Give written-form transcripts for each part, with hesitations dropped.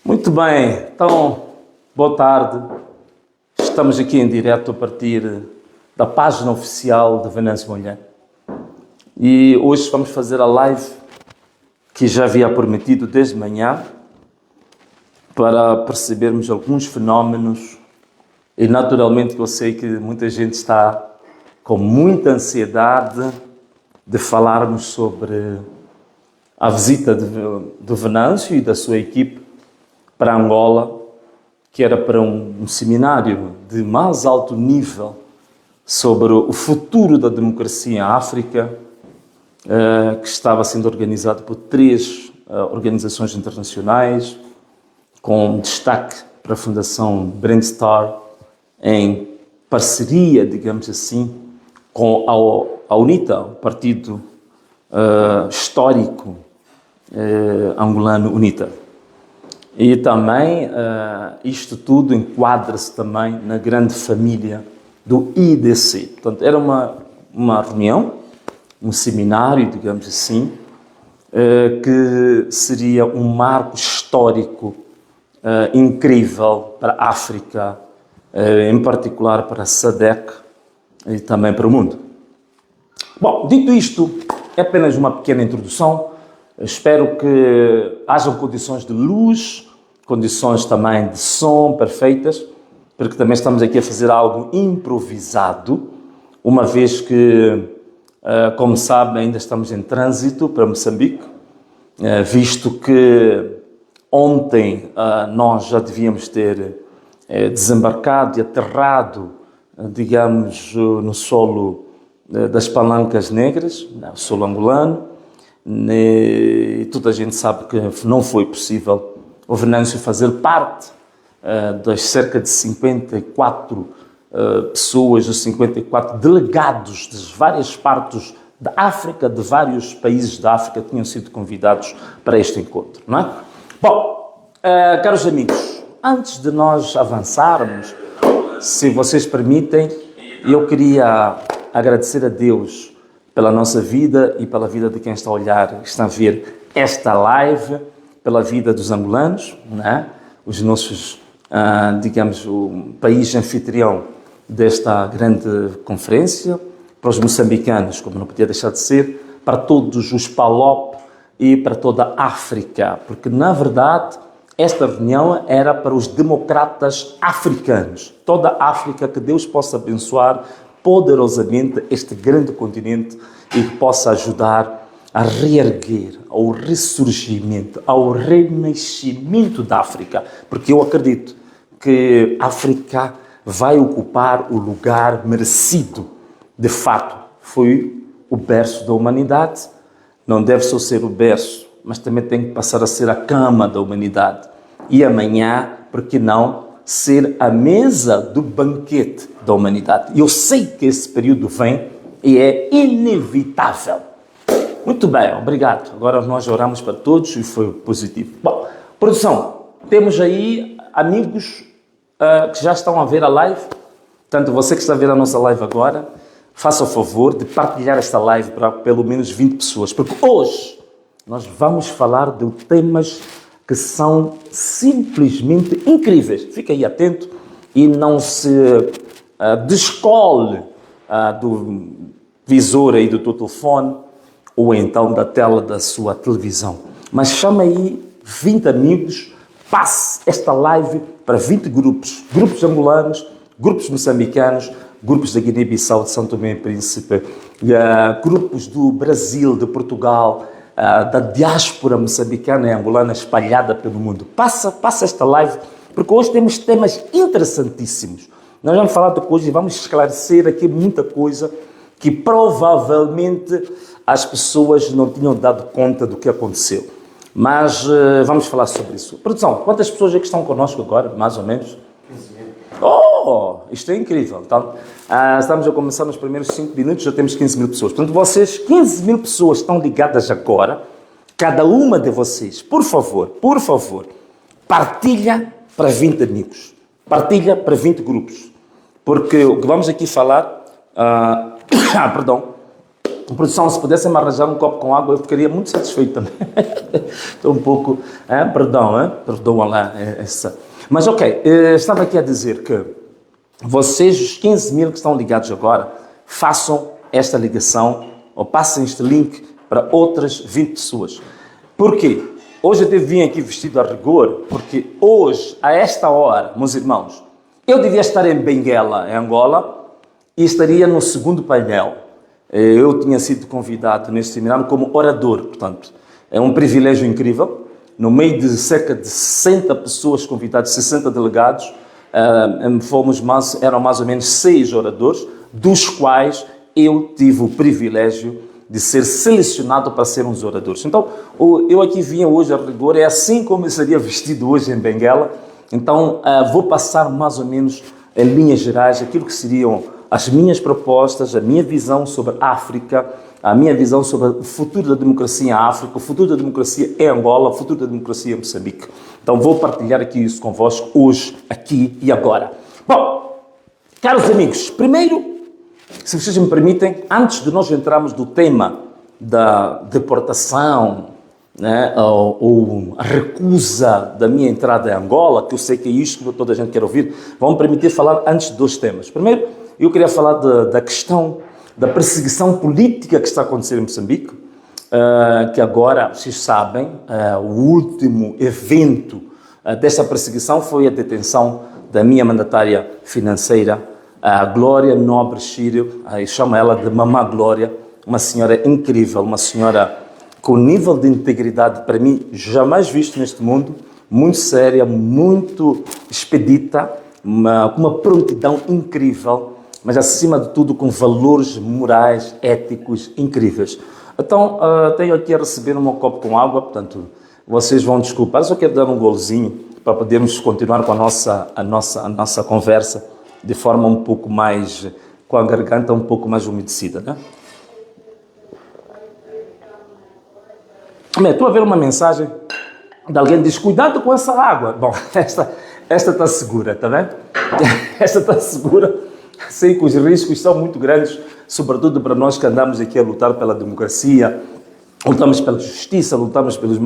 Muito bem, então, boa tarde. Estamos aqui em direto a partir da página oficial de Venâncio Mondlane. E hoje vamos fazer a live que já havia prometido desde manhã para percebermos alguns fenómenos. E naturalmente eu sei que muita gente está com muita ansiedade de falarmos sobre a visita do Venâncio e da sua equipe para Angola, que era para um seminário de mais alto nível sobre o futuro da democracia em África, que estava sendo organizado por 3 organizações internacionais, com destaque para a Fundação Brandstar, em parceria, digamos assim, com a UNITA, o partido histórico angolano UNITA. E também isto tudo enquadra-se também na grande família do IDC. Portanto, era uma reunião, um seminário, digamos assim, que seria um marco histórico incrível para a África, em particular para a SADC e também para o mundo. Bom, dito isto, é apenas uma pequena introdução. Espero que hajam condições de luz, condições também de som perfeitas, porque também estamos aqui a fazer algo improvisado, uma vez que, como sabem, ainda estamos em trânsito para Moçambique, visto que ontem nós já devíamos ter desembarcado e aterrado, digamos, no solo das Palancas Negras, no solo angolano, e toda a gente sabe que não foi possível o Venâncio fazer parte das cerca de 54 pessoas, os 54 delegados de várias partes da África, de vários países da África que tinham sido convidados para este encontro, não é? Bom, caros amigos, antes de nós avançarmos, se vocês permitem, eu queria agradecer a Deus pela nossa vida e pela vida de quem está a olhar, está a ver esta live, pela vida dos angolanos, né? Os nossos, digamos, o país anfitrião desta grande conferência, para os moçambicanos, como não podia deixar de ser, para todos os PALOP e para toda a África, porque, na verdade, esta reunião era para os democratas africanos, toda a África, que Deus possa abençoar poderosamente este grande continente e que possa ajudar a reerguer, ao ressurgimento, ao renascimento da África, porque eu acredito que a África vai ocupar o lugar merecido. De fato, foi o berço da humanidade, não deve só ser o berço, mas também tem que passar a ser a cama da humanidade. E amanhã, por que não, ser a mesa do banquete da humanidade. E eu sei que esse período vem e é inevitável. Muito bem, obrigado. Agora nós oramos para todos e foi positivo. Bom, produção, temos aí amigos que já estão a ver a live. Portanto, você que está a ver a nossa live agora, faça o favor de partilhar esta live para pelo menos 20 pessoas, porque hoje nós vamos falar de temas que são simplesmente incríveis. Fique aí atento e não se descole do visor aí do teu telefone ou então da tela da sua televisão. Mas chama aí 20 amigos, passe esta live para 20 grupos, grupos angolanos, grupos moçambicanos, grupos da Guiné-Bissau, de São Tomé e Príncipe, grupos do Brasil, de Portugal, da diáspora moçambicana e angolana espalhada pelo mundo. Passa esta live, porque hoje temos temas interessantíssimos. Nós vamos falar de coisas e vamos esclarecer aqui muita coisa que provavelmente as pessoas não tinham dado conta do que aconteceu. Mas vamos falar sobre isso. Produção, quantas pessoas é que estão connosco agora, mais ou menos? 15 mil. Oh, isto é incrível. Então, estamos a começar nos primeiros 5 minutos, já temos 15 mil pessoas. Portanto, vocês, 15 mil pessoas estão ligadas agora. Cada uma de vocês, por favor, partilha para 20 amigos. Partilha para 20 grupos. Porque o que vamos aqui falar Perdão. Produção, se pudessem me arranjar um copo com água, eu ficaria muito satisfeito também. Estou um pouco... Perdoam lá essa... Mas ok, estava aqui a dizer que vocês, os 15 mil que estão ligados agora, façam esta ligação ou passem este link para outras 20 pessoas. Por quê? Hoje eu vim aqui vestido a rigor, porque hoje, a esta hora, meus irmãos, eu devia estar em Benguela, em Angola, e estaria no segundo painel. Eu tinha sido convidado neste seminário como orador, portanto, é um privilégio incrível. No meio de cerca de 60 pessoas convidadas, 60 delegados, eram mais ou menos 6 oradores, dos quais eu tive o privilégio de ser selecionado para ser um dos oradores. Então, eu aqui vinha hoje a rigor, é assim como eu seria vestido hoje em Benguela. Então, vou passar mais ou menos, em linhas gerais, aquilo que seriam as minhas propostas, a minha visão sobre a África, a minha visão sobre o futuro da democracia em África, o futuro da democracia em Angola, o futuro da democracia em Moçambique. Então vou partilhar aqui isso convosco hoje, aqui e agora. Bom, caros amigos, primeiro, se vocês me permitem, antes de nós entrarmos no tema da deportação, né, ou a recusa da minha entrada em Angola, que eu sei que é isto que toda a gente quer ouvir, vão me permitir falar antes de 2 temas. Primeiro, eu queria falar da questão da perseguição política que está acontecendo em Moçambique, que agora, vocês sabem, o último evento desta perseguição foi a detenção da minha mandatária financeira, a Glória Nobre Chírio, eu chamo ela de Mamá Glória, uma senhora incrível, uma senhora com nível de integridade, para mim, jamais visto neste mundo, muito séria, muito expedita, com uma prontidão incrível, mas acima de tudo com valores morais, éticos incríveis. Então, tenho aqui a receber um copo com água, portanto, vocês vão desculpar, só quero dar um golzinho para podermos continuar com a nossa conversa de forma um pouco mais, com a garganta um pouco mais umedecida, né? Estou a ver uma mensagem de alguém que diz, cuidado com essa água. Bom, esta está segura, está vendo? Esta está segura. Sei que os riscos são muito grandes, sobretudo para nós que andamos aqui a lutar pela democracia, lutamos pela justiça, lutamos pelos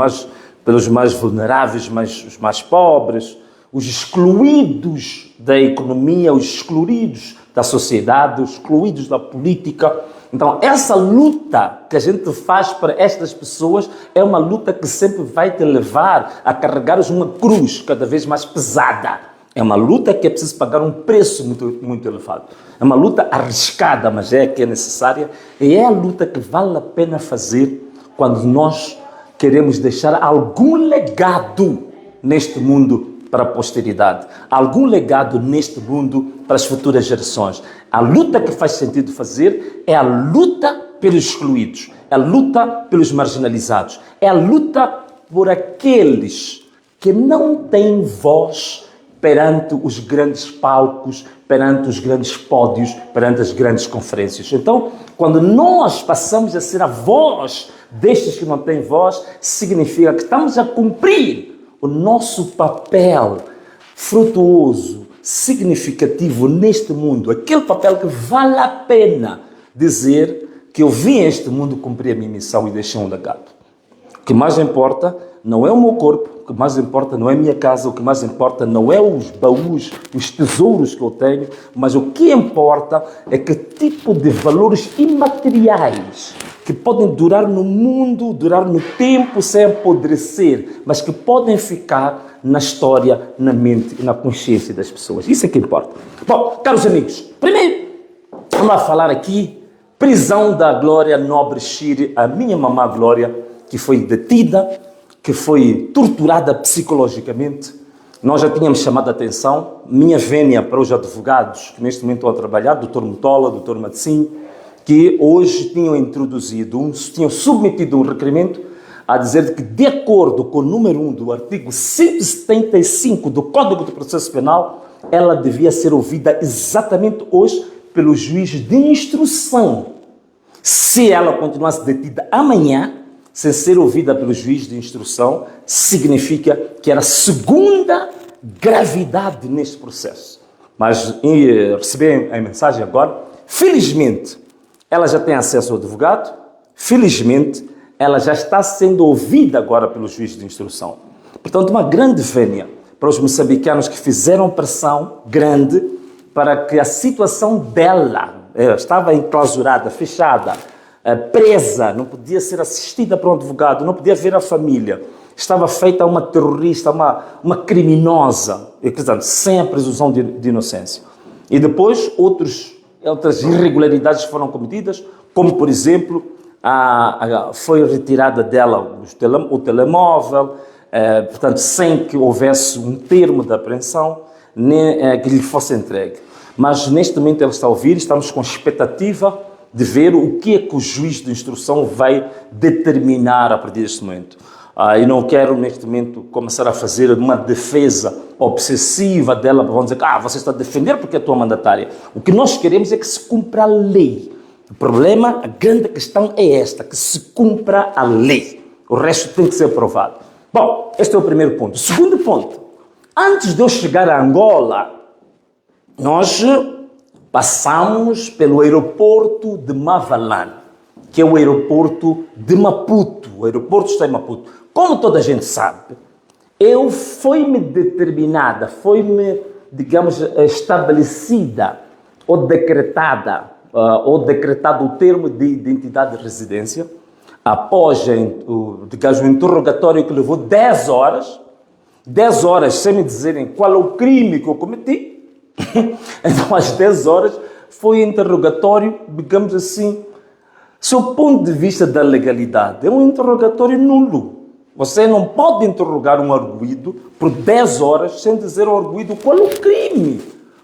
mais vulneráveis, os mais pobres, os excluídos da economia, os excluídos da sociedade, os excluídos da política. Então, essa luta que a gente faz para estas pessoas é uma luta que sempre vai te levar a carregares uma cruz cada vez mais pesada. É uma luta que é preciso pagar um preço muito, muito elevado. É uma luta arriscada, mas é que é necessária. E é a luta que vale a pena fazer quando nós queremos deixar algum legado neste mundo para a posteridade. Algum legado neste mundo para as futuras gerações. A luta que faz sentido fazer é a luta pelos excluídos. É a luta pelos marginalizados. É a luta por aqueles que não têm voz perante os grandes palcos, perante os grandes pódios, perante as grandes conferências. Então, quando nós passamos a ser a voz destes que não têm voz, significa que estamos a cumprir o nosso papel frutuoso, significativo neste mundo, aquele papel que vale a pena dizer que eu vim a este mundo cumprir a minha missão e deixei um legado. O que mais importa não é o meu corpo, o que mais importa não é a minha casa, o que mais importa não é os baús, os tesouros que eu tenho, mas o que importa é que tipo de valores imateriais que podem durar no mundo, durar no tempo sem apodrecer, mas que podem ficar na história, na mente e na consciência das pessoas. Isso é que importa. Bom, caros amigos, primeiro vamos falar aqui prisão da Glória Nobre Chírio, a minha mamã Glória, que foi detida, que foi torturada psicologicamente. Nós já tínhamos chamado a atenção, minha vénia para os advogados que neste momento estão a trabalhar, Dr. Mutola, Dr. Matsim, que hoje tinham submetido um requerimento a dizer que, de acordo com o número 1 do artigo 175 do Código de Processo Penal, ela devia ser ouvida exatamente hoje pelo juiz de instrução. Se ela continuasse detida amanhã, sem ser ouvida pelo juiz de instrução, significa que era segunda gravidade neste processo. Mas recebi a mensagem agora, Felizmente, ela já tem acesso ao advogado. Felizmente, ela já está sendo ouvida agora pelo juiz de instrução. Portanto, uma grande vénia para os moçambicanos que fizeram pressão grande para que a situação dela estava enclausurada, fechada, presa, não podia ser assistida por um advogado, não podia ver a família. Estava feita uma terrorista, uma criminosa, portanto, sem a presunção de inocência. E depois outras irregularidades foram cometidas, como, por exemplo, foi retirada dela o telemóvel, portanto, sem que houvesse um termo de apreensão, nem que lhe fosse entregue. Mas, neste momento, ela está a ouvir, estamos com expectativa de ver o que é que o juiz de instrução vai determinar a partir deste momento. E não quero, neste momento, começar a fazer uma defesa obsessiva dela, para dizer que você está a defender porque é a tua mandatária. O que nós queremos é que se cumpra a lei. O problema, a grande questão é esta, que se cumpra a lei. O resto tem que ser aprovado. Bom, este é o primeiro ponto. O segundo ponto, antes de eu chegar a Angola, nós passamos pelo aeroporto de Mavalane, que é o aeroporto de Maputo. O aeroporto está em Maputo. Como toda a gente sabe, foi-me determinada, digamos, estabelecida ou decretado o termo de identidade de residência após digamos, um interrogatório que levou 10 horas, 10 horas sem me dizerem qual é o crime que eu cometi. Então, às 10 horas, foi interrogatório, digamos assim, seu ponto de vista da legalidade, é um interrogatório nulo. Você não pode interrogar um arguido por 10 horas sem dizer ao arguido qual é o crime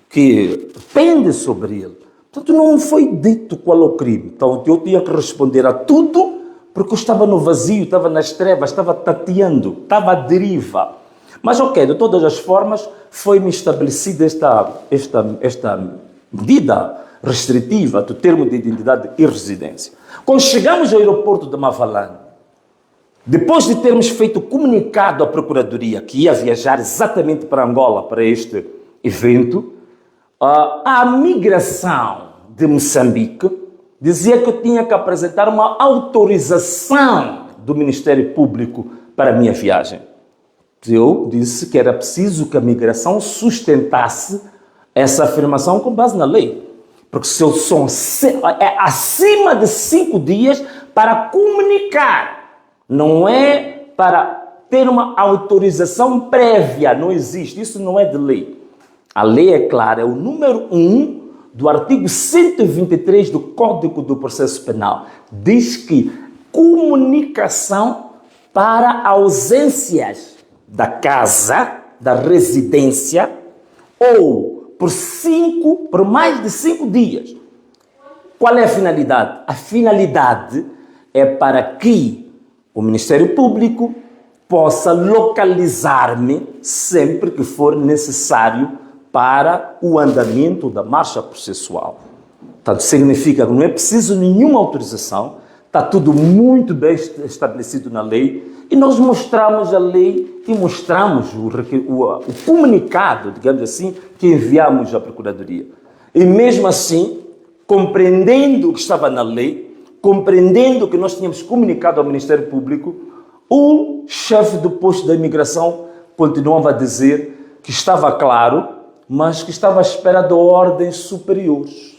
que pende sobre ele. Portanto, não foi dito qual é o crime. Então, eu tinha que responder a tudo porque eu estava no vazio, estava nas trevas, estava tateando, estava à deriva. Mas, ok, de todas as formas, foi-me estabelecida esta medida restritiva do termo de identidade e residência. Quando chegamos ao aeroporto de Mavalane, depois de termos feito comunicado à Procuradoria que ia viajar exatamente para Angola para este evento, a migração de Moçambique dizia que eu tinha que apresentar uma autorização do Ministério Público para a minha viagem. Eu disse que era preciso que a migração sustentasse essa afirmação com base na lei. Porque se eu sou acima de 5 dias para comunicar, não é para ter uma autorização prévia, não existe, isso não é de lei. A lei é clara, é o número 1 do artigo 123 do Código do Processo Penal. Diz que comunicação para ausências da casa, da residência, ou por mais de 5 dias. Qual é a finalidade? A finalidade é para que o Ministério Público possa localizar-me sempre que for necessário para o andamento da marcha processual. Portanto, significa que não é preciso nenhuma autorização, está tudo muito bem estabelecido na lei, e nós mostramos a lei e mostramos o comunicado, digamos assim, que enviamos à Procuradoria. E mesmo assim, compreendendo o que estava na lei, compreendendo que nós tínhamos comunicado ao Ministério Público, o chefe do posto da imigração continuava a dizer que estava claro, mas que estava à espera de ordens superiores.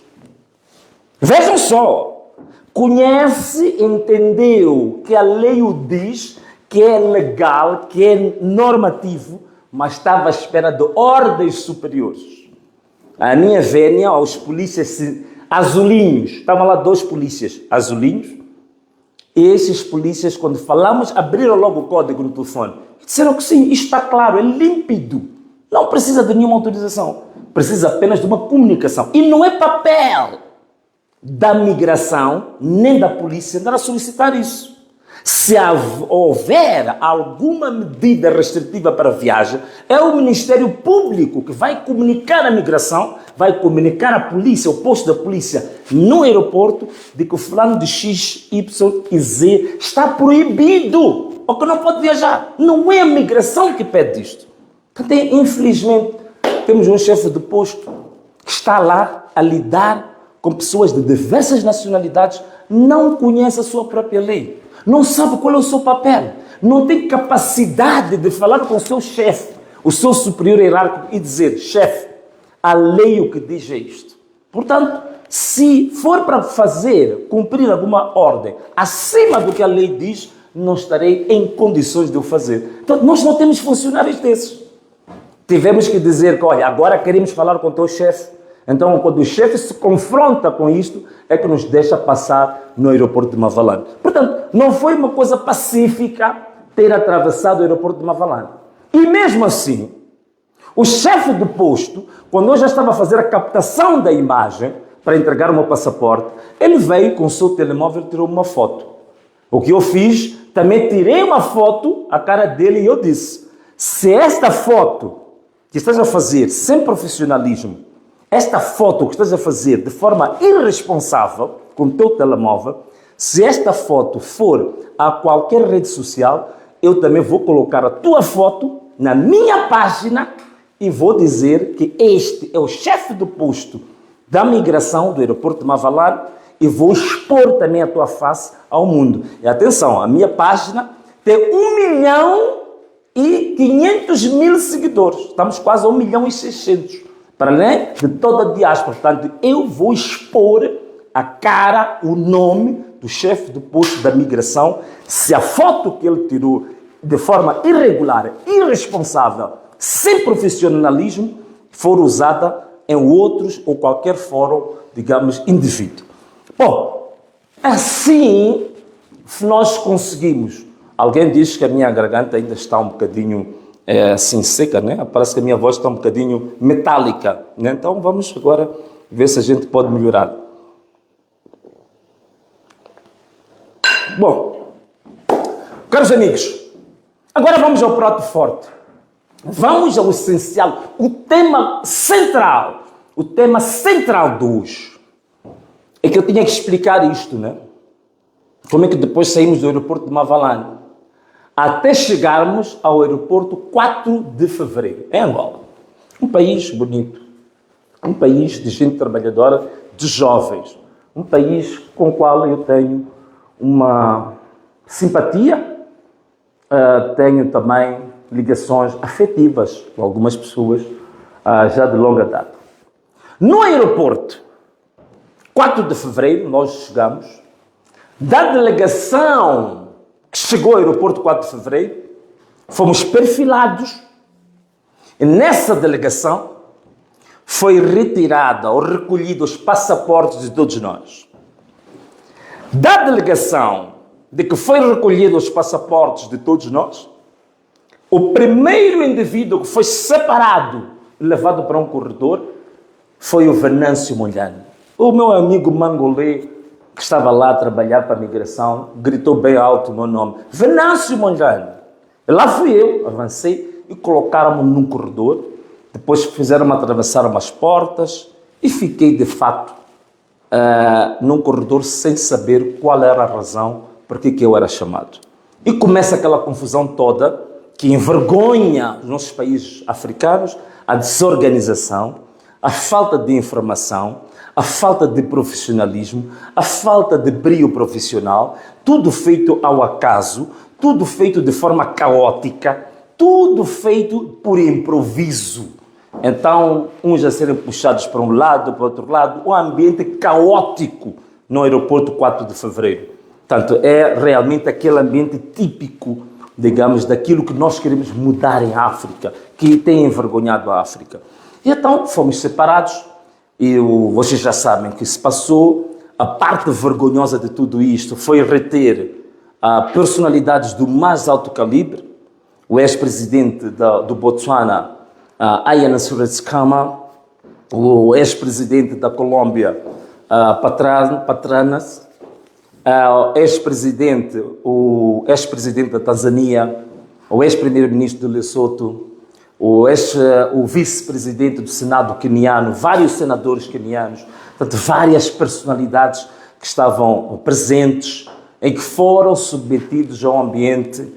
Vejam só, conhece, entendeu que a lei o diz, que é legal, que é normativo, mas estava à espera de ordens superiores. A minha vénia, aos polícias azulinhos, estavam lá 2 polícias azulinhos, e esses polícias, quando falamos, abriram logo o código no telefone. Disseram que sim, isto está claro, é límpido. Não precisa de nenhuma autorização, precisa apenas de uma comunicação. E não é papel da migração, nem da polícia, andar a solicitar isso. Se houver alguma medida restritiva para a viagem, é o Ministério Público que vai comunicar à migração, vai comunicar à polícia, ao posto da polícia no aeroporto, de que o fulano de X, Y e Z está proibido, ou que não pode viajar. Não é a migração que pede isto. Infelizmente, temos um chefe de posto que está lá a lidar com pessoas de diversas nacionalidades, não conhece a sua própria lei, não sabe qual é o seu papel, não tem capacidade de falar com o seu chefe, o seu superior hierárquico e dizer: chefe, a lei o que diz é isto. Portanto, se for para cumprir alguma ordem acima do que a lei diz, não estarei em condições de o fazer. Então, nós não temos funcionários desses. Tivemos que dizer que, olha, agora queremos falar com o teu chefe. Então, quando o chefe se confronta com isto, é que nos deixa passar no aeroporto de Mavalane. Portanto, não foi uma coisa pacífica ter atravessado o aeroporto de Mavalane. E mesmo assim, o chefe do posto, quando eu já estava a fazer a captação da imagem para entregar o meu passaporte, ele veio com o seu telemóvel e tirou uma foto. O que eu fiz, também tirei uma foto, a cara dele, e eu disse: se esta foto que estás a fazer sem profissionalismo, esta foto que estás a fazer de forma irresponsável com o teu telemóvel, se esta foto for a qualquer rede social, eu também vou colocar a tua foto na minha página e vou dizer que este é o chefe do posto da migração do aeroporto de Mavalane e vou expor também a tua face ao mundo. E atenção, a minha página tem 1.500.000 seguidores. Estamos quase a 1.600.000. Para além de toda a diáspora. Portanto, eu vou expor a cara, o nome do chefe do posto da migração, se a foto que ele tirou de forma irregular, irresponsável, sem profissionalismo, for usada em outros ou qualquer fórum, digamos, indevido. Bom, assim nós conseguimos. Alguém diz que a minha garganta ainda está um bocadinho assim seca, né? Parece que a minha voz está um bocadinho metálica, né? Então vamos agora ver se a gente pode melhorar. Bom, caros amigos, agora vamos ao prato forte. Vamos ao essencial, o tema central de hoje. É que eu tinha que explicar isto, né? Como é que depois saímos do aeroporto de Mavalane até chegarmos ao aeroporto 4 de fevereiro, em Angola. Um país bonito, um país de gente trabalhadora, de jovens, um país com o qual eu tenho uma simpatia, tenho também ligações afetivas com algumas pessoas já de longa data. No aeroporto 4 de fevereiro, nós chegamos, da delegação que chegou ao aeroporto 4 de fevereiro, fomos perfilados e nessa delegação foi retirada ou recolhido os passaportes de todos nós. Da delegação de que foi recolhido os passaportes de todos nós, o primeiro indivíduo que foi separado e levado para um corredor foi o Venâncio Mondlane. O meu amigo mangolê, que estava lá a trabalhar para a migração, gritou bem alto o meu nome: Venâncio Mondlane. E lá fui eu, avancei e colocaram-me num corredor. Depois fizeram-me atravessar umas portas e fiquei, de fato, num corredor sem saber qual era a razão por que eu era chamado. E começa aquela confusão toda que envergonha os nossos países africanos, a desorganização, a falta de informação, a falta de profissionalismo, a falta de brio profissional, tudo feito ao acaso, tudo feito de forma caótica, tudo feito por improviso. Então, uns a serem puxados para um lado, para o outro lado, um ambiente caótico no aeroporto 4 de fevereiro. Portanto, é realmente aquele ambiente típico, digamos, daquilo que nós queremos mudar em África, que tem envergonhado a África. E então, fomos separados. E vocês já sabem que se passou. A parte vergonhosa de tudo isto foi reter personalidades do mais alto calibre. O ex-presidente do Botsuana, Aya Nassouretskama, o ex-presidente da Colômbia, Patranas, o ex-presidente da Tanzânia, o ex-primeiro-ministro de Lesoto, o vice-presidente do Senado queniano, vários senadores quenianos, portanto, várias personalidades que estavam presentes, em que foram submetidos a um ambiente,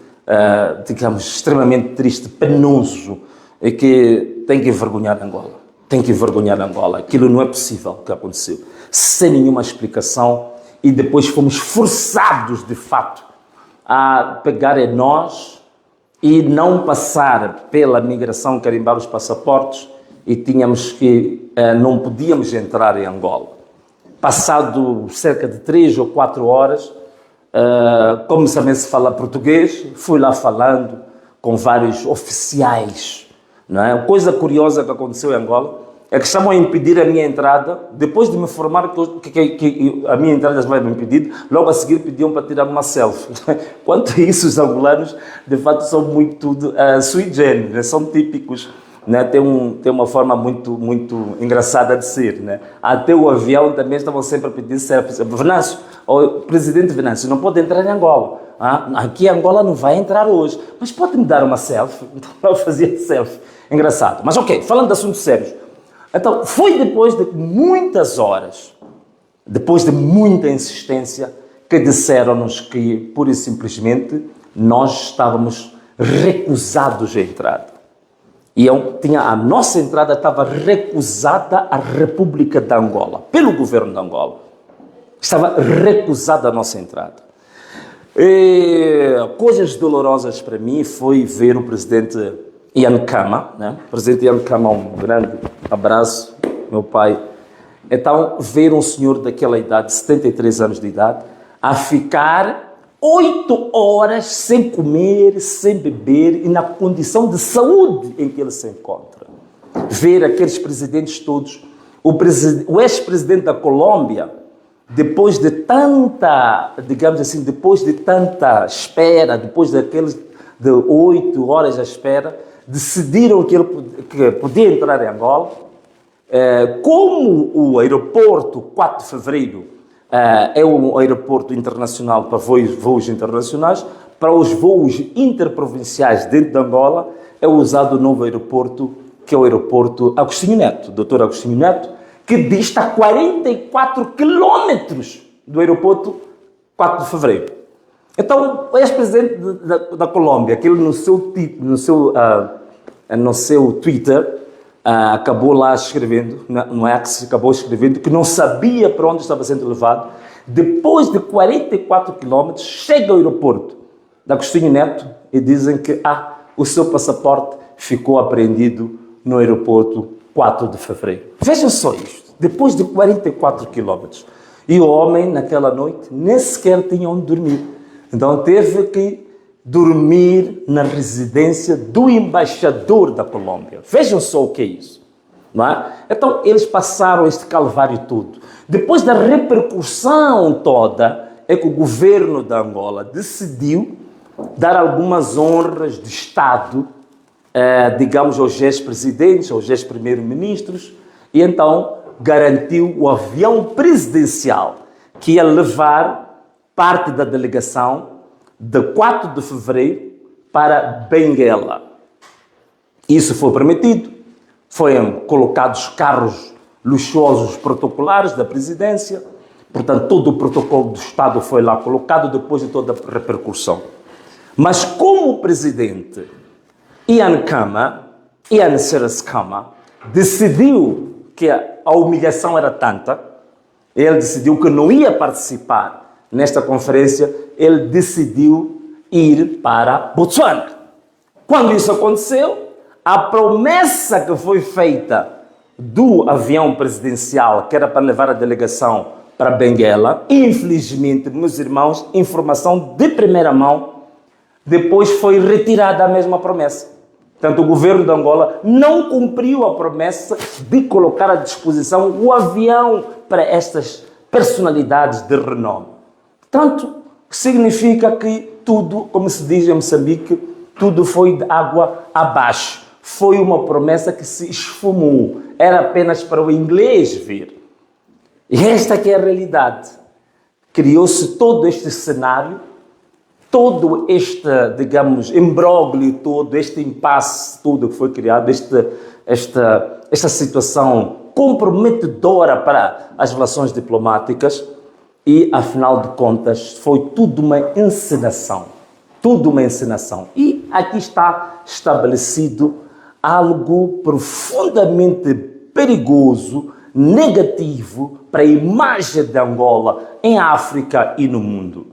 digamos, extremamente triste, penoso, e que tem que envergonhar Angola. tem que envergonhar Angola. Aquilo não é possível que aconteceu. Sem nenhuma explicação. E depois fomos forçados, de fato, a pegar em nós e não passar pela migração, carimbar os passaportes, e tínhamos que, não podíamos entrar em Angola. Passado cerca de 3 ou 4 horas, como também se fala português, fui lá falando com vários oficiais. Não é? Coisa curiosa que aconteceu em Angola é que estavam a impedir a minha entrada, depois de me informar que a minha entrada vai me impedir, logo a seguir pediam para tirar uma selfie. Quanto a isso, os angolanos, de fato, são muito sui generis, né? São típicos, né? Tem uma forma muito engraçada de ser. Né? Até o avião também estavam sempre a pedir selfies. Venâncio, o presidente Venâncio, não pode entrar em Angola. Aqui Angola não vai entrar hoje, mas pode me dar uma selfie? Então eu fazia selfie. Engraçado. Mas ok, falando de assuntos sérios. Então, foi depois de muitas horas, depois de muita insistência, que disseram-nos que, pura e simplesmente, nós estávamos recusados a entrada. E a nossa entrada estava recusada à República de Angola, pelo governo de Angola. Estava recusada a nossa entrada. E coisas dolorosas para mim foi ver o presidente Ian Khama, né? O presidente Ian Khama, um grande abraço, meu pai. Então, ver um senhor daquela idade, 73 anos de idade, a ficar 8 horas sem comer, sem beber e na condição de saúde em que ele se encontra. Ver aqueles presidentes todos, o ex-presidente da Colômbia, depois de tanta, digamos assim, depois de tanta espera, depois daqueles de 8 horas à espera, decidiram que ele podia entrar em Angola. Como o aeroporto 4 de Fevereiro é um aeroporto internacional para voos internacionais, para os voos interprovinciais dentro de Angola é usado o novo aeroporto, que é o aeroporto Agostinho Neto, Dr. Agostinho Neto, que dista 44 quilômetros do aeroporto 4 de Fevereiro. Então, o ex-presidente da Colômbia, aquele no seu Twitter, acabou lá escrevendo, no X, acabou escrevendo que não sabia para onde estava sendo levado. Depois de 44 quilômetros, chega ao aeroporto de Agostinho Neto e dizem que o seu passaporte ficou apreendido no aeroporto 4 de Fevereiro. Vejam só isto, depois de 44 quilômetros. E o homem, naquela noite, nem sequer tinha onde dormir. Então teve que dormir na residência do embaixador da Colômbia. Vejam só o que é isso. Não é? Então eles passaram este calvário todo. Depois da repercussão toda, é que o governo da Angola decidiu dar algumas honras de Estado, digamos, aos ex-presidentes, aos ex-primeiros-ministros, e então garantiu o avião presidencial que ia levar parte da delegação de 4 de fevereiro para Benguela. Isso foi permitido. Foram colocados carros luxuosos protocolares da presidência. Portanto, todo o protocolo do Estado foi lá colocado depois de toda a repercussão. Mas como o presidente Ian Seras Khama, decidiu que a humilhação era tanta, ele decidiu que não ia participar nesta conferência, ele decidiu ir para Botsuana. Quando isso aconteceu, a promessa que foi feita do avião presidencial, que era para levar a delegação para Benguela, infelizmente, meus irmãos, informação de primeira mão, depois foi retirada a mesma promessa. Portanto, o governo de Angola não cumpriu a promessa de colocar à disposição o avião para estas personalidades de renome. Portanto, significa que tudo, como se diz em Moçambique, tudo foi de água abaixo. Foi uma promessa que se esfumou. Era apenas para o inglês ver. E esta que é a realidade. Criou-se todo este cenário, todo este, digamos, imbróglio todo, este impasse todo que foi criado, esta situação comprometedora para as relações diplomáticas e, afinal de contas, foi tudo uma encenação. Tudo uma encenação. E aqui está estabelecido algo profundamente perigoso, negativo para a imagem de Angola em África e no mundo.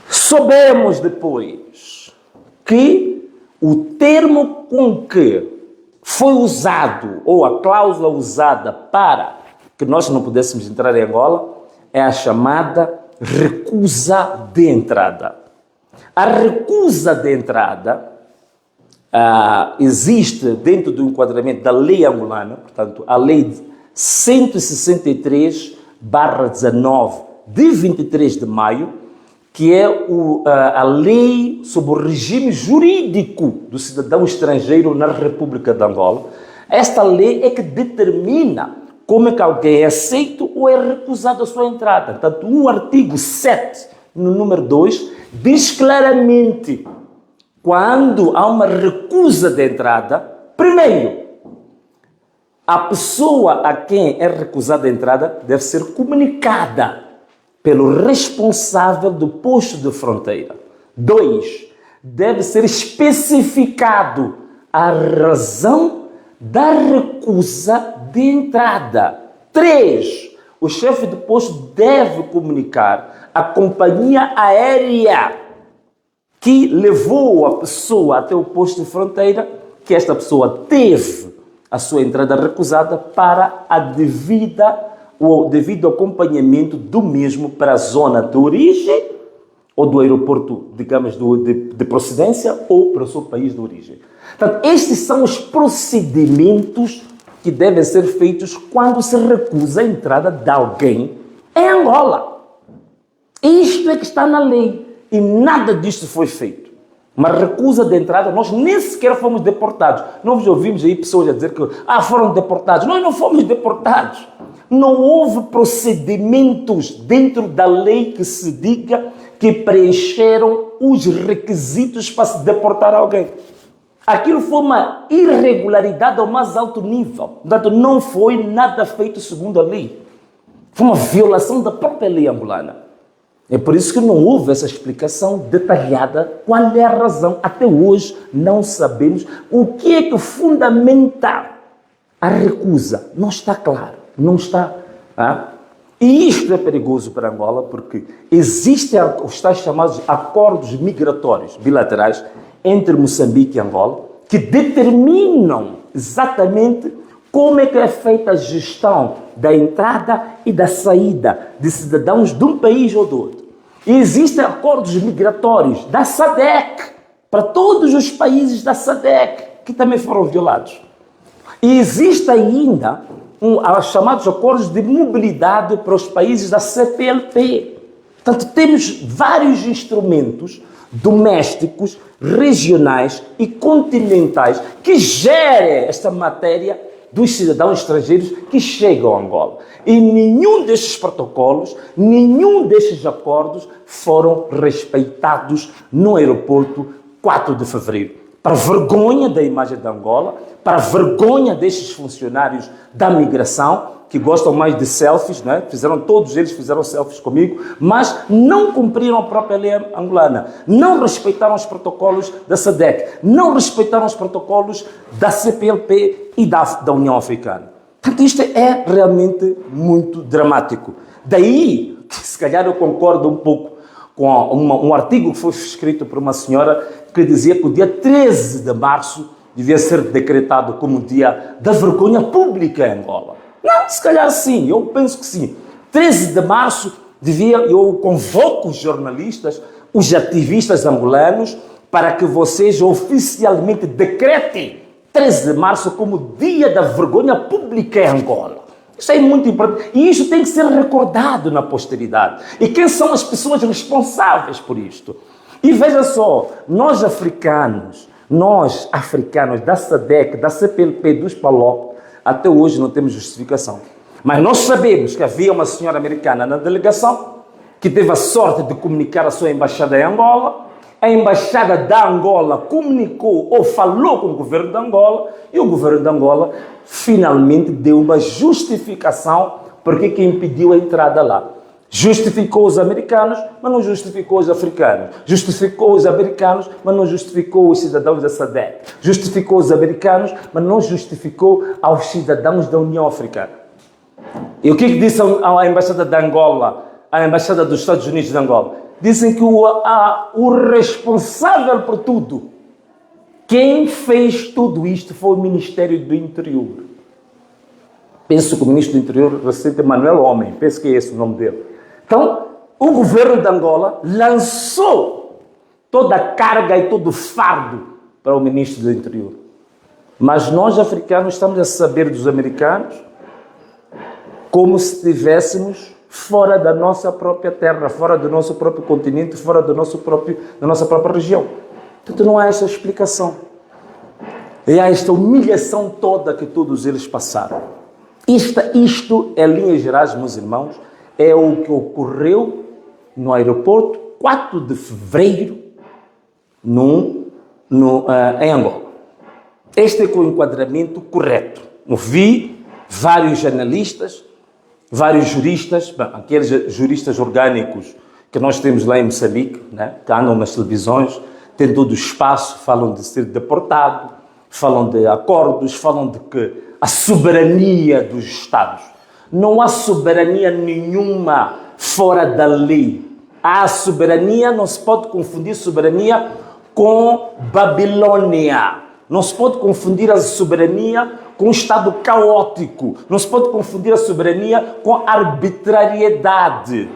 Soubemos depois que o termo com que foi usado, ou a cláusula usada para que nós não pudéssemos entrar em Angola, é a chamada recusa de entrada. A recusa de entrada existe dentro do enquadramento da lei angolana, portanto, a lei 163/19 de 23 de maio, que é a lei sobre o regime jurídico do cidadão estrangeiro na República de Angola. Esta lei é que determina como é que alguém é aceito ou é recusado a sua entrada. Portanto, o artigo 7, no número 2, diz claramente quando há uma recusa de entrada, primeiro, a pessoa a quem é recusada a entrada deve ser comunicada pelo responsável do posto de fronteira. 2, deve ser especificado a razão da recusa de entrada. 3, o chefe de posto deve comunicar à companhia aérea que levou a pessoa até o posto de fronteira que esta pessoa teve a sua entrada recusada para o devido acompanhamento do mesmo para a zona de origem ou do aeroporto, digamos, de procedência ou para o seu país de origem. Portanto, estes são os procedimentos que devem ser feitos quando se recusa a entrada de alguém em Angola. Isto é que está na lei e nada disto foi feito. Uma recusa de entrada, nós nem sequer fomos deportados. Nós ouvimos aí pessoas a dizer que foram deportados. Nós não fomos deportados. Não houve procedimentos dentro da lei que se diga que preencheram os requisitos para se deportar alguém. Aquilo foi uma irregularidade ao mais alto nível. Portanto, não foi nada feito segundo a lei. Foi uma violação da própria lei angolana. É por isso que não houve essa explicação detalhada. Qual é a razão? Até hoje não sabemos o que é que fundamenta a recusa. Não está claro. Não está. E isto é perigoso para Angola porque existem os tais chamados acordos migratórios bilaterais entre Moçambique e Angola que determinam exatamente como é que é feita a gestão da entrada e da saída de cidadãos de um país ou do outro. E existem acordos migratórios da SADC para todos os países da SADC que também foram violados. E existem ainda os chamados acordos de mobilidade para os países da CPLP. Portanto, temos vários instrumentos domésticos, regionais e continentais que gerem esta matéria dos cidadãos estrangeiros que chegam a Angola. E nenhum destes protocolos, nenhum destes acordos foram respeitados no aeroporto 4 de fevereiro. Para vergonha da imagem de Angola, para vergonha destes funcionários da migração, que gostam mais de selfies, né? Todos eles fizeram selfies comigo, mas não cumpriram a própria lei angolana, não respeitaram os protocolos da SADC, não respeitaram os protocolos da CPLP e da União Africana. Portanto, isto é realmente muito dramático. Daí, que se calhar eu concordo um pouco com um artigo que foi escrito por uma senhora que dizia que o dia 13 de março devia ser decretado como o dia da vergonha pública em Angola. Não, se calhar sim, eu penso que sim. 13 de março eu convoco os jornalistas, os ativistas angolanos, para que vocês oficialmente decretem 13 de março como dia da vergonha pública em Angola. Isso é muito importante. E isso tem que ser recordado na posteridade. E quem são as pessoas responsáveis por isto? E veja só, nós africanos da SADC, da CPLP, dos PALOP, até hoje não temos justificação. Mas nós sabemos que havia uma senhora americana na delegação que teve a sorte de comunicar a sua embaixada em Angola. A embaixada da Angola comunicou ou falou com o governo de Angola e o governo de Angola finalmente deu uma justificação porque que impediu a entrada lá. Justificou os americanos, mas não justificou os africanos. Justificou os americanos, mas não justificou os cidadãos da SADC. Justificou os americanos, mas não justificou aos cidadãos da União Africana. E o que disse a Embaixada de Angola, a Embaixada dos Estados Unidos de Angola? Dizem que o responsável por tudo, quem fez tudo isto foi o Ministério do Interior. Penso que o Ministro do Interior recente é Manuel Homem, penso que é esse o nome dele. Então, o governo de Angola lançou toda a carga e todo o fardo para o Ministro do Interior. Mas nós, africanos, estamos a saber dos americanos como se estivéssemos fora da nossa própria terra, fora do nosso próprio continente, fora da nossa própria região. Portanto, não há essa explicação. E há esta humilhação toda que todos eles passaram. Isto, em linhas gerais, meus irmãos, é o que ocorreu no aeroporto 4 de fevereiro em Angola. Este é o enquadramento correto. Eu vi vários jornalistas, vários juristas, aqueles juristas orgânicos que nós temos lá em Moçambique, né, que andam nas televisões, têm todo o espaço, falam de ser deportado, falam de acordos, falam de que a soberania dos Estados. Não há soberania nenhuma fora da lei. A soberania, não se pode confundir soberania com Babilônia. Não se pode confundir a soberania com um Estado caótico. Não se pode confundir a soberania com arbitrariedade.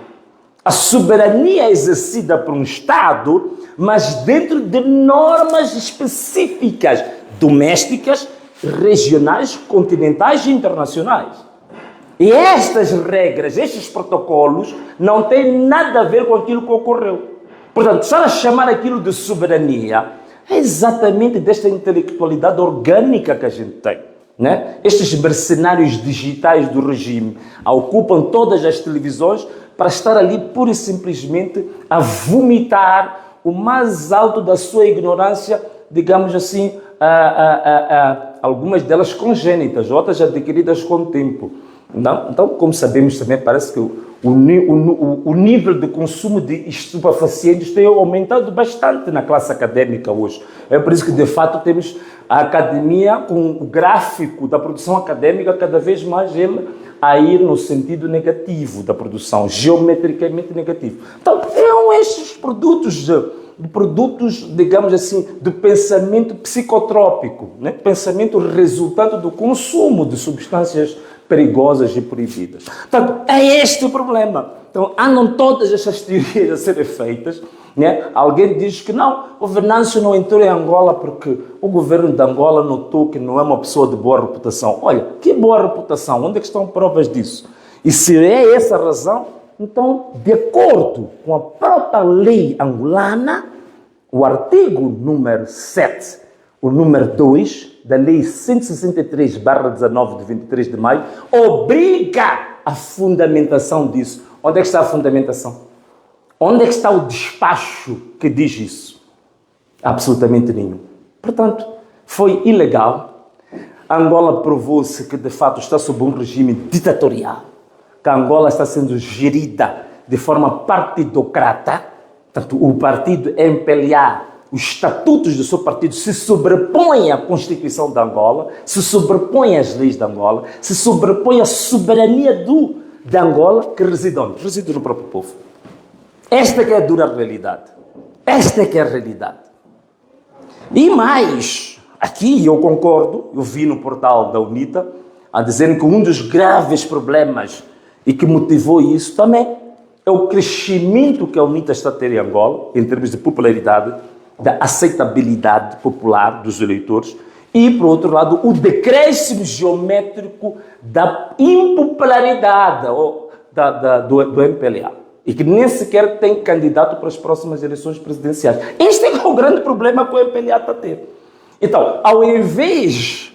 A soberania é exercida por um Estado, mas dentro de normas específicas, domésticas, regionais, continentais e internacionais. E estas regras, estes protocolos, não têm nada a ver com aquilo que ocorreu. Portanto, estar a chamar aquilo de soberania é exatamente desta intelectualidade orgânica que a gente tem. Né? Estes mercenários digitais do regime ocupam todas as televisões para estar ali pura e simplesmente a vomitar o mais alto da sua ignorância, digamos assim, algumas delas congênitas, outras adquiridas com o tempo. Então, como sabemos também, parece que o nível de consumo de estupefacientes tem aumentado bastante na classe académica hoje. É por isso que, de fato, temos a academia com o gráfico da produção académica cada vez mais ele a ir no sentido negativo da produção, geometricamente negativo. Então, são estes produtos, digamos assim, do pensamento psicotrópico, né? Pensamento resultante do consumo de substâncias perigosas e proibidas. Portanto, é este o problema. Então, andam todas essas teorias a serem feitas. Né? Alguém diz que não, o Venâncio não entrou em Angola porque o governo de Angola notou que não é uma pessoa de boa reputação. Olha, que boa reputação? Onde é que estão provas disso? E se é essa a razão, então, de acordo com a própria lei angolana, o artigo número 7, o número 2 da Lei 163/19 de 23 de maio, obriga a fundamentação disso. Onde é que está a fundamentação? Onde é que está o despacho que diz isso? Absolutamente nenhum. Portanto, foi ilegal. A Angola provou-se que, de fato, está sob um regime ditatorial. Que a Angola está sendo gerida de forma partidocrata. Portanto, o partido MPLA, os estatutos do seu partido se sobrepõem à Constituição de Angola, se sobrepõem às leis de Angola, se sobrepõem à soberania de Angola, que reside onde? Reside no próprio povo. Esta que é a dura realidade. Esta é que é a realidade. E mais, aqui eu concordo, eu vi no portal da UNITA, a dizer que um dos graves problemas e que motivou isso também é o crescimento que a UNITA está a ter em Angola, em termos de popularidade, da aceitabilidade popular dos eleitores, e, por outro lado, o decréscimo geométrico da impopularidade do MPLA, e que nem sequer tem candidato para as próximas eleições presidenciais. Este é o grande problema que o MPLA está a ter. Então, ao invés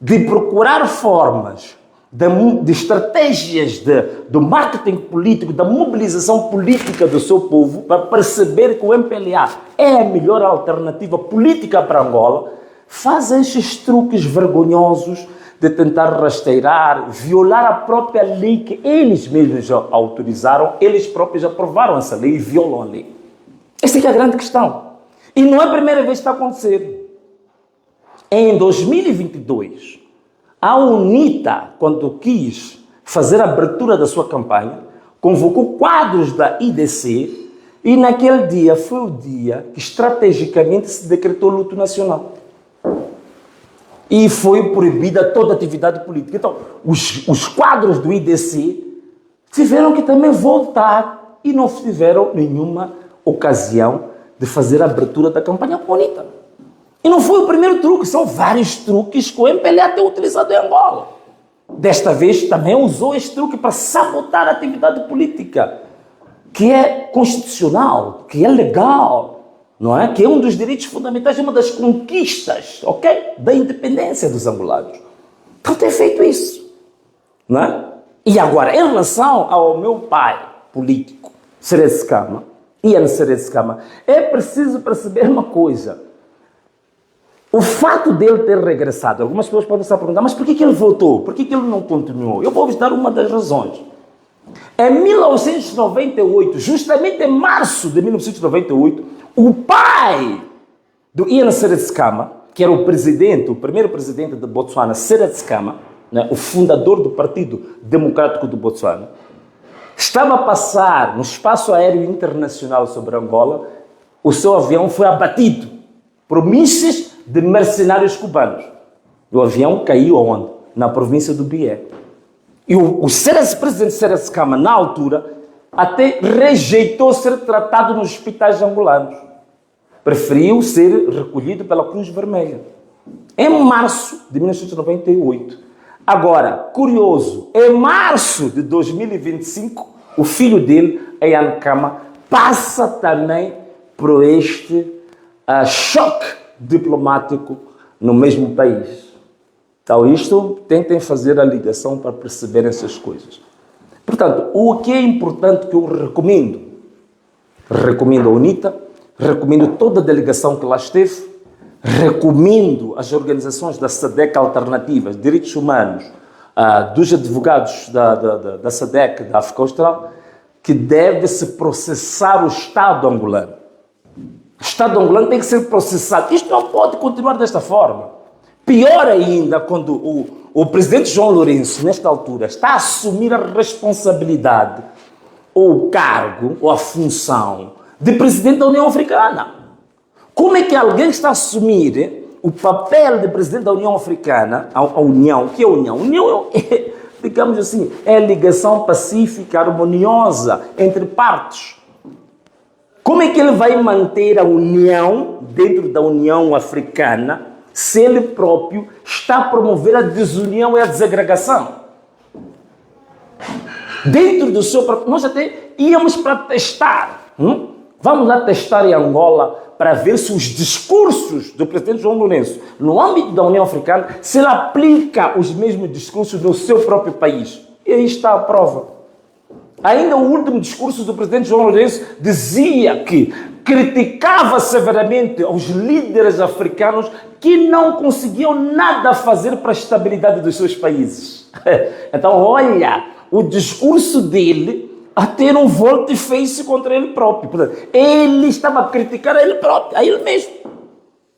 de procurar formas de estratégias do marketing político, da mobilização política do seu povo, para perceber que o MPLA é a melhor alternativa política para Angola, fazem estes truques vergonhosos de tentar rasteirar, violar a própria lei que eles mesmos já autorizaram, eles próprios aprovaram essa lei e violam a lei. Essa é a grande questão. E não é a primeira vez que está acontecendo. Em 2022, a UNITA, quando quis fazer a abertura da sua campanha, convocou quadros da IDC e naquele dia foi o dia que estrategicamente se decretou luto nacional. E foi proibida toda atividade política. Então, os quadros do IDC tiveram que também voltar e não tiveram nenhuma ocasião de fazer a abertura da campanha bonita. E não foi o primeiro truque, são vários truques que o MPLA tem utilizado em Angola. Desta vez também usou este truque para sabotar a atividade política, que é constitucional, que é legal, não é? Que é um dos direitos fundamentais, uma das conquistas, ok? Da independência dos angolanos. Então tem feito isso, não é? E agora, em relação ao meu pai político, Seretse Khama, Ian Seretse Khama, é preciso perceber uma coisa. O fato dele ter regressado, algumas pessoas podem estar a perguntar, mas por que ele voltou? Por que ele não continuou? Eu vou-vos dar uma das razões. Em 1998, justamente em março de 1998, o pai do Ian Seretse Khama, que era o primeiro presidente de Botsuana, Seretse Khama, né, o fundador do Partido Democrático do Botsuana, estava a passar no espaço aéreo internacional sobre Angola, o seu avião foi abatido por mísseis de mercenários cubanos. O avião caiu aonde? Na província do Bié. E o presidente Seretse Khama, na altura, até rejeitou ser tratado nos hospitais angolanos. Preferiu ser recolhido pela Cruz Vermelha. Em março de 1998. Agora, curioso, em março de 2025, o filho dele, Ian Khama, passa também por este choque diplomático no mesmo país. Então, tentem fazer a ligação para perceber essas coisas. Portanto, o que é importante que eu recomendo? Recomendo a UNITA, recomendo toda a delegação que lá esteve, recomendo as organizações da SADC alternativas, direitos humanos, dos advogados da SADC, da África Austral, que deve-se processar o Estado angolano. O Estado angolano tem que ser processado. Isto não pode continuar desta forma. Pior ainda, quando o presidente João Lourenço, nesta altura, está a assumir a responsabilidade, ou o cargo, ou a função de presidente da União Africana. Como é que alguém está a assumir o papel de presidente da União Africana, a União, que é a União? A União é, digamos assim, é a ligação pacífica, harmoniosa entre partes. Como é que ele vai manter a união dentro da União Africana se ele próprio está a promover a desunião e a desagregação? Dentro do seu próprio... Nós até íamos para testar. Vamos lá testar em Angola para ver se os discursos do presidente João Lourenço, no âmbito da União Africana, se ele aplica os mesmos discursos no seu próprio país. E aí está a prova. Ainda o último discurso do presidente João Lourenço dizia que criticava severamente os líderes africanos que não conseguiam nada fazer para a estabilidade dos seus países. Então, olha, o discurso dele a ter um volte-face contra ele próprio. Portanto, ele estava a criticar a ele próprio, a ele mesmo.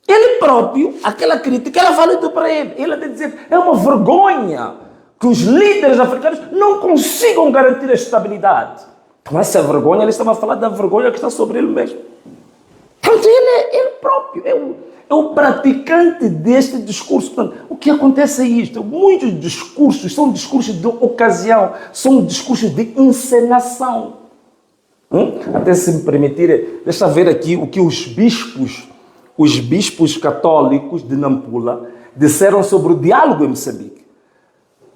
Ele próprio, aquela crítica, era válida para ele. Ele até dizer, é uma vergonha que os líderes africanos não consigam garantir a estabilidade. Com essa vergonha, ele estava a falar da vergonha que está sobre ele mesmo. Portanto, ele próprio é o praticante deste discurso. Portanto, o que acontece é isto. Muitos discursos são discursos de ocasião, são discursos de encenação. Até se me permitirem, deixa eu ver aqui o que os bispos católicos de Nampula disseram sobre o diálogo em Moçambique.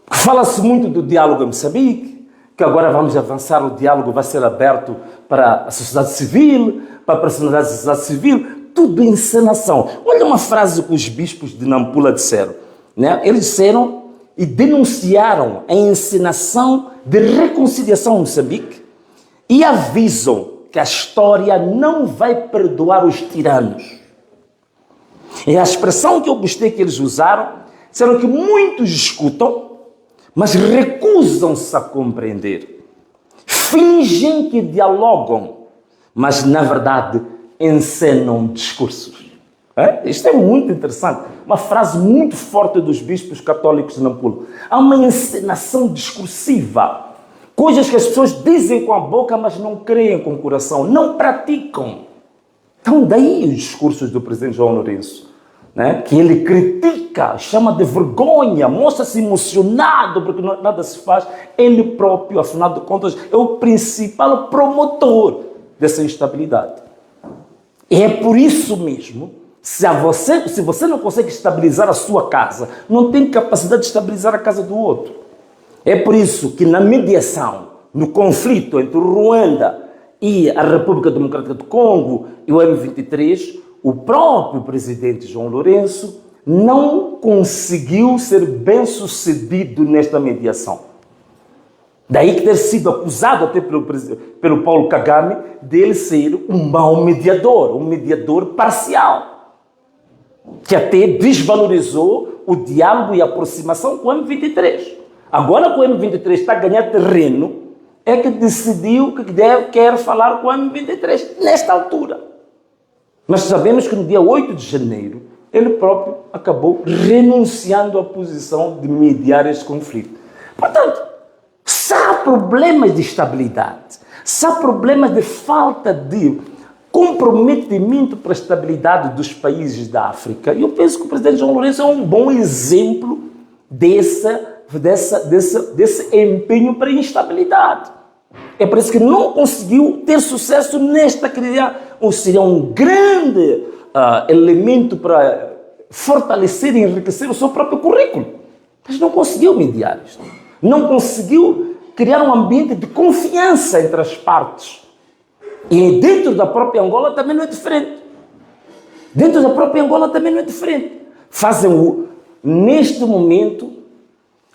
Fala-se muito do diálogo em Moçambique, que agora vamos avançar, o diálogo vai ser aberto para a sociedade civil, para a personalidade da sociedade civil, tudo encenação. Olha uma frase que os bispos de Nampula disseram. Né? Eles disseram e denunciaram a encenação de reconciliação em Moçambique e avisam que a história não vai perdoar os tiranos. E a expressão que eu gostei que eles usaram, disseram que muitos escutam, mas recusam-se a compreender. Fingem que dialogam, mas na verdade encenam discursos. Isto é muito interessante. Uma frase muito forte dos bispos católicos de Nampula. Há uma encenação discursiva. Coisas que as pessoas dizem com a boca, mas não creem com o coração, não praticam. Então, daí os discursos do presidente João Lourenço, né? Que ele critica, chama de vergonha, mostra-se emocionado porque nada se faz. Ele próprio, afinal de contas, é o principal promotor dessa instabilidade. E é por isso mesmo, se você não consegue estabilizar a sua casa, não tem capacidade de estabilizar a casa do outro. É por isso que na mediação, no conflito entre o Ruanda e a República Democrática do Congo e o M23, o próprio presidente João Lourenço não conseguiu ser bem-sucedido nesta mediação. Daí que ter sido acusado até pelo Paulo Kagame dele ser um mau mediador, um mediador parcial, que até desvalorizou o diálogo e a aproximação com o M23. Agora que o M23 está a ganhar terreno, é que decidiu que quer falar com o M23 nesta altura. Mas sabemos que no dia 8 de janeiro, ele próprio acabou renunciando à posição de mediar este conflito. Portanto, se há problemas de estabilidade, se há problemas de falta de comprometimento para a estabilidade dos países da África, eu penso que o presidente João Lourenço é um bom exemplo desse empenho para a instabilidade. É por isso que não conseguiu ter sucesso nesta criar, ou seria um grande elemento para fortalecer e enriquecer o seu próprio currículo. Mas não conseguiu mediar isto. Não conseguiu criar um ambiente de confiança entre as partes. E dentro da própria Angola também não é diferente. Dentro da própria Angola também não é diferente. Neste momento,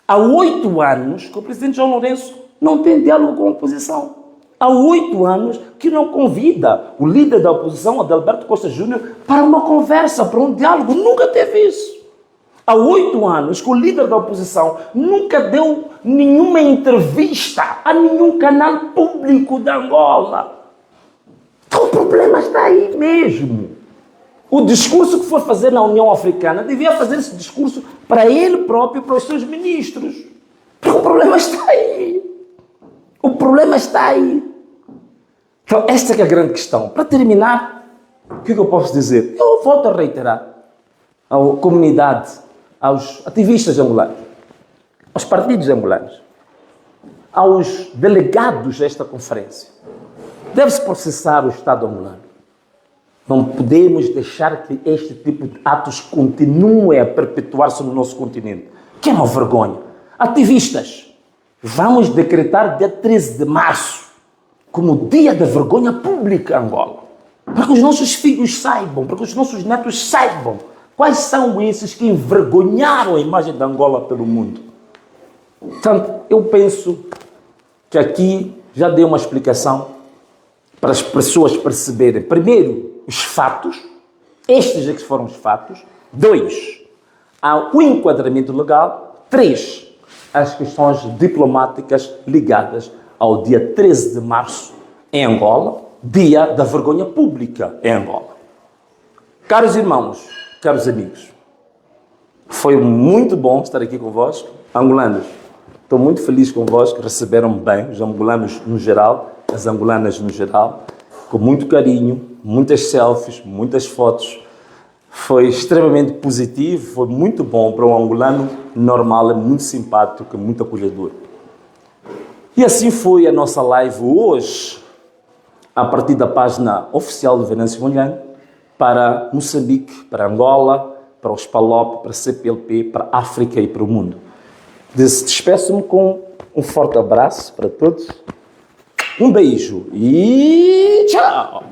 há 8 anos que o presidente João Lourenço não tem diálogo com a oposição. Há 8 anos que não convida o líder da oposição, Adalberto Costa Júnior, para uma conversa, para um diálogo. Nunca teve isso. Há 8 anos que o líder da oposição nunca deu nenhuma entrevista a nenhum canal público da Angola. Então o problema está aí mesmo. O discurso que for fazer na União Africana devia fazer esse discurso para ele próprio e para os seus ministros. Porque o problema está aí. O problema está aí. Então esta é a grande questão. Para terminar, o que eu posso dizer? Eu volto a reiterar à comunidade, aos ativistas angolanos, aos partidos angolanos, aos delegados desta conferência. Deve-se processar o Estado angolano. Não podemos deixar que este tipo de atos continue a perpetuar-se no nosso continente. Que é uma vergonha. Ativistas, vamos decretar dia 13 de março como dia da vergonha pública em Angola. Para que os nossos filhos saibam, para que os nossos netos saibam quais são esses que envergonharam a imagem de Angola pelo mundo. Portanto, eu penso que aqui já dei uma explicação para as pessoas perceberem, primeiro, os fatos, estes é que foram os fatos. 2, o enquadramento legal. 3, as questões diplomáticas ligadas ao dia 13 de março em Angola, dia da vergonha pública em Angola. Caros irmãos, caros amigos, foi muito bom estar aqui convosco. Angolanos, estou muito feliz convosco, receberam-me bem, os angolanos no geral, as angolanas no geral, com muito carinho, muitas selfies, muitas fotos. Foi extremamente positivo, foi muito bom para um angolano normal, é muito simpático, muito acolhedor. E assim foi a nossa live hoje, a partir da página oficial do Venâncio Mondlane, para Moçambique, para Angola, para os PALOP, para a CPLP, para a África e para o mundo. Despeço-me com um forte abraço para todos, um beijo e tchau!